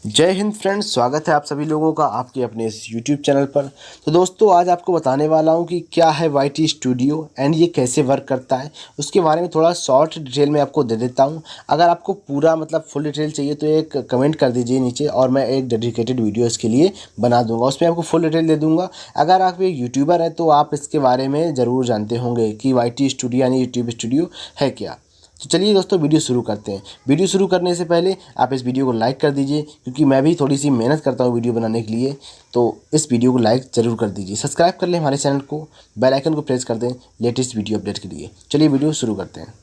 जय हिंद फ्रेंड्स, स्वागत है आप सभी लोगों का आपके अपने इस YouTube चैनल पर। तो दोस्तों, आज आपको बताने वाला हूं कि क्या है YT स्टूडियो एंड ये कैसे वर्क करता है, उसके बारे में थोड़ा शॉर्ट डिटेल में आपको दे देता हूं। अगर आपको पूरा फुल डिटेल चाहिए तो एक कमेंट कर दीजिए नीचे और मैं एक डेडिकेटेड वीडियो इसके लिए बना दूँगा, उसमें आपको फुल डिटेल दे दूँगा। अगर आप एक यूट्यूबर हैं तो आप इसके बारे में ज़रूर जानते होंगे कि YT स्टूडियो यानी यूट्यूब स्टूडियो है क्या। तो चलिए दोस्तों, वीडियो शुरू करते हैं। वीडियो शुरू करने से पहले आप इस वीडियो को लाइक कर दीजिए, क्योंकि मैं भी थोड़ी सी मेहनत करता हूँ वीडियो बनाने के लिए। तो इस वीडियो को लाइक ज़रूर कर दीजिए, सब्सक्राइब कर लें हमारे चैनल को, बेल आइकन को प्रेस कर दें लेटेस्ट वीडियो अपडेट के लिए। चलिए वीडियो शुरू करते हैं।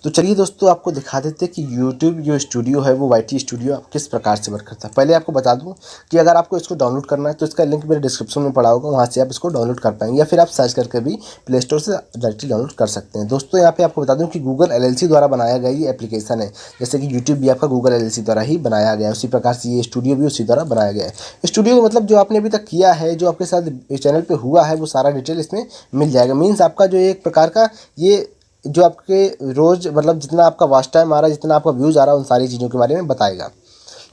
तो चलिए दोस्तों, आपको दिखा देते हैं कि YouTube जो स्टूडियो है वो YT स्टूडियो किस प्रकार से वर्क करता है। पहले आपको बता दूं कि अगर आपको इसको डाउनलोड करना है तो इसका लिंक मेरे डिस्क्रिप्शन में पड़ा होगा, वहाँ से आप इसको डाउनलोड कर पाएंगे, या फिर आप सर्च करके भी प्ले स्टोर से डायरेक्टली डाउनलोड कर सकते हैं। दोस्तों, यहाँ पे आपको बता दूँ कि गूगल LLC द्वारा बनाया गया ये एप्लीकेशन है। जैसे कि यूट्यूब भी आपका गूगल LLC द्वारा ही बनाया गया है, उसी प्रकार से ये स्टूडियो भी उसी द्वारा बनाया गया है। स्टूडियो मतलब जो आपने अभी तक किया है, जो आपके साथ चैनल पर हुआ है, वो सारा डिटेल इसमें मिल जाएगा। मीन्स आपका जो एक प्रकार का ये जो आपके रोज़ जितना आपका वॉच टाइम आ रहा है, जितना आपका व्यूज़ आ रहा है, उन सारी चीज़ों के बारे में बताएगा।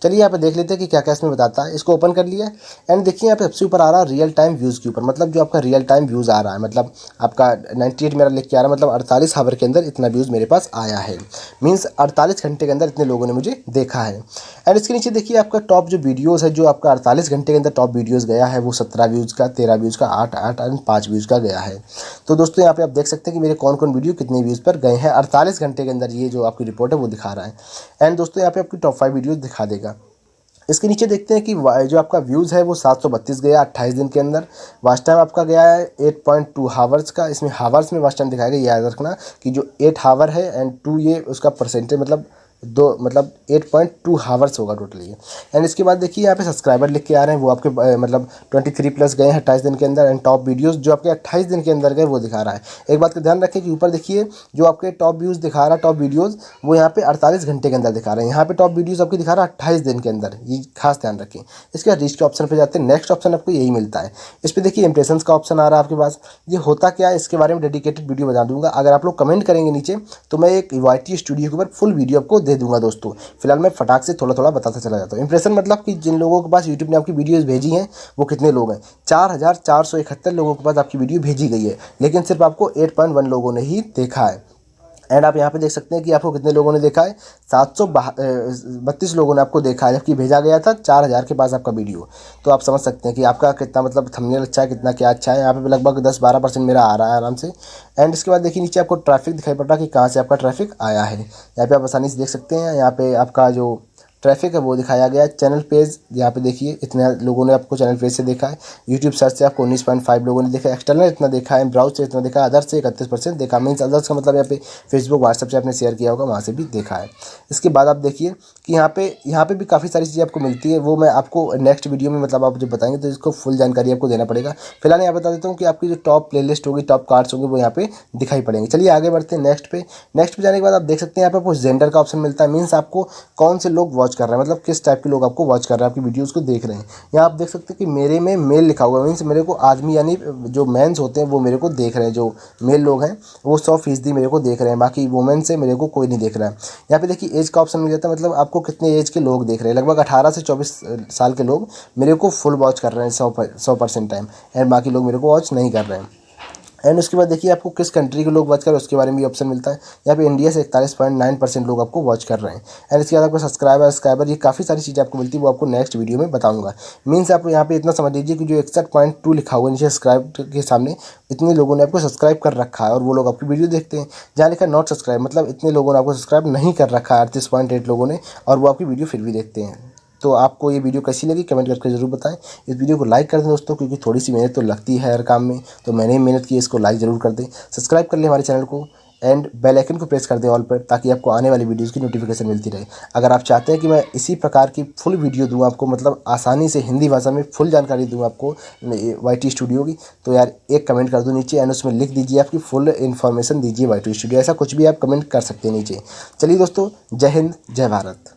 चलिए यहाँ पे देख लेते हैं कि क्या क्या इसमें बताता है। इसको ओपन कर लिया एंड देखिए यहाँ पे सबसे ऊपर आ रहा है रियल टाइम व्यूज़ के ऊपर, जो आपका रियल टाइम व्यूज़ आ रहा है, आपका 98 मेरा लिख के आ रहा है, 48 आवर के अंदर इतना व्यूज़ मेरे पास आया है। मीन्स 48 घंटे के अंदर इतने लोगों ने मुझे देखा है। एंड इसके नीचे देखिए आपका टॉप जो वीडियोज़ है, जो आपका 48 घंटे के अंदर टॉप वीडियोज़ गया है, वो 17 व्यूज़ का, 13 व्यूज़ का, 8 एंड 5 व्यूज़ का गया है। तो दोस्तों, यहाँ पे आप देख सकते हैं कि मेरे कौन कौन वीडियो कितने व्यूज़ पर गए हैं 48 घंटे के अंदर। ये जो आपकी रिपोर्ट है वो दिखा रहा है। एंड दोस्तों, यहाँ पे आपकी टॉप 5 वीडियोज़ दिखा देगा। इसके नीचे देखते हैं कि जो आपका व्यूज़ है वो 732 गया 28 दिन के अंदर। वॉच टाइम आपका गया है 8.2 हावर्स का। इसमें हावर्स में वॉच टाइम दिखाएगा, ये याद रखना कि जो 8 हावर है एंड 2 ये उसका परसेंटेज 8.2 हावर्स होगा टोटली। एंड इसके बाद देखिए यहाँ पे सब्सक्राइबर लिख के आ रहे हैं, वो आपके 23 प्लस गए हैं 28 दिन के अंदर। एंड टॉप वीडियोस जो आपके 28 दिन के अंदर गए वो दिखा रहा है। एक बात का ध्यान रखें कि ऊपर देखिए जो आपके टॉप व्यूज़ दिखा रहा है, टॉप वीडियोज़ वो यहाँ पे 48 घंटे के अंदर दिखा रहे हैं। यहाँ पे टॉप वीडियोज़ आपकी दिखा रहा है 28 दिन के अंदर, ये खास ध्यान रखें। इसके बाद रीच के ऑप्शन पर जाते हैं, नेक्स्ट ऑप्शन आपको यही मिलता है। इस पर देखिए इंप्रेशंस का ऑप्शन आ रहा है आपके पास। ये होता क्या है, इसके बारे में डेडिकेटेड वीडियो बना दूंगा। अगर आप लोग कमेंट करेंगे नीचे तो मैं एक YT स्टूडियो के ऊपर फुल वीडियो आपको दे दूंगा। दोस्तों, फिलहाल मैं फटाक से थोड़ा थोड़ा बताता चला जाता हूँ। इंप्रेशन कि जिन लोगों के पास यूट्यूब ने आपकी वीडियोस भेजी हैं वो कितने लोग हैं। 4471 लोगों के पास आपकी वीडियो भेजी गई है, लेकिन सिर्फ आपको 8.1 लोगों ने ही देखा है। एंड आप यहाँ पे देख सकते हैं कि आपको कितने लोगों ने देखा है, 732 लोगों ने आपको देखा है, जबकि भेजा गया था 4000 के पास आपका वीडियो। तो आप समझ सकते हैं कि आपका कितना थंबनेल अच्छा है, कितना क्या अच्छा है। यहाँ पे लगभग 10-12% मेरा आ रहा है आराम से। एंड इसके बाद देखिए नीचे आपको ट्रैफिक दिखाई पड़ रहा है कि कहाँ से आपका ट्रैफिक आया है। यहाँ पे आप आसानी से देख सकते हैं, यहाँ पे आपका जो ट्रैफिक है वो दिखाया गया है। चैनल पेज यहाँ पे देखिए इतने लोगों ने आपको चैनल पेज से देखा है। यूट्यूब सर्च से आपको 19.5 लोगों ने देखा है। एक्सटर्नल इतना देखा है, ब्राउज से इतना देखा है, अदर्स से 31% देखा। मीन्स अदर्स का यहाँ पे फेसबुक व्हाट्सएप से आपने शेयर किया होगा, वहाँ से भी देखा है। इसके बाद आप देखिए कि यहाँ पे भी काफ़ी सारी चीज़ें आपको मिलती है, वो मैं आपको नेक्स्ट वीडियो में आप जब बताएंगे तो इसको फुल जानकारी आपको देना पड़ेगा। फिलहाल यहाँ बता देता हूँ कि आपकी जो टॉप प्लेलिस्ट होगी, टॉप कार्ड्स होंगे, वो यहाँ पे दिखाई पड़ेंगे। चलिए आगे बढ़ते हैं नेक्स्ट पे जाने के बाद आप देख सकते हैं यहाँ पे आपको जेंडर का ऑप्शन मिलता है। मीन्स आपको कौन से लोग वॉच कर रहे हैं, किस टाइप के लोग आपको वॉच कर रहे हैं, आपकी वीडियोस को देख रहे हैं। यहाँ आप देख सकते हैं कि मेरे में मेल लिखा हुआ है। मीन्स मेरे को आदमी यानी जो मेंस होते हैं वो मेरे को देख रहे हैं, जो मेल लोग हैं वो 100% मेरे को देख रहे हैं, बाकी वुमेन से मेरे को कोई नहीं देख रहा है। यहाँ पे देखिए एज का ऑप्शन मिल जाता है, आपको कितने एज के लोग देख रहे हैं। लगभग 18 से 24 साल के लोग मेरे को फुल वॉच कर रहे हैं 100% टाइम, एंड बाकी लोग मेरे को वॉच नहीं कर रहे हैं। एंड उसके बाद देखिए आपको किस कंट्री के लोग वॉच कर रहे हैं उसके बारे में भी ऑप्शन मिलता है। यहाँ पे इंडिया से 41.9% लोग आपको वॉच कर रहे हैं। एंड इसके बाद आपको सब्सक्राइबर ये काफ़ी सारी चीज़ें आपको मिलती है, वो आपको नेक्स्ट वीडियो में बताऊंगा। मीन्स आप यहाँ पे इतना समझ लीजिए कि जो 61.2 लिखा हुआ नीचे सब्सक्राइब के सामने, इतने लोगों ने आपको सब्सक्राइब कर रखा है और वो लोग आपकी वीडियो देखते हैं। जहाँ लिखा नॉट सब्सक्राइब इतने लोगों ने आपको सब्सक्राइब नहीं कर रखा है, 38.8 लोगों ने, और वो आपकी वीडियो फिर भी देखते हैं। तो आपको ये वीडियो कैसी लगी कमेंट करके ज़रूर बताएं। इस वीडियो को लाइक कर दें दोस्तों, क्योंकि थोड़ी सी मेहनत तो लगती है हर काम में, तो मैंने ही मेहनत की, इसको लाइक ज़रूर कर दें। सब्सक्राइब कर लें हमारे चैनल को एंड बेल आइकन को प्रेस कर दें ऑल पर, ताकि आपको आने वाली वीडियोज़ की नोटिफिकेशन मिलती रहे। अगर आप चाहते हैं कि मैं इसी प्रकार की फुल वीडियो दूँ आपको, आसानी से हिंदी भाषा में फुल जानकारी दूँ आपको YT स्टूडियो की, तो यार एक कमेंट कर दो नीचे एंड उसमें लिख दीजिए आपकी फुल इन्फॉर्मेशन दीजिए YT स्टूडियो। ऐसा कुछ भी आप कमेंट कर सकते हैं नीचे। चलिए दोस्तों, जय हिंद, जय भारत।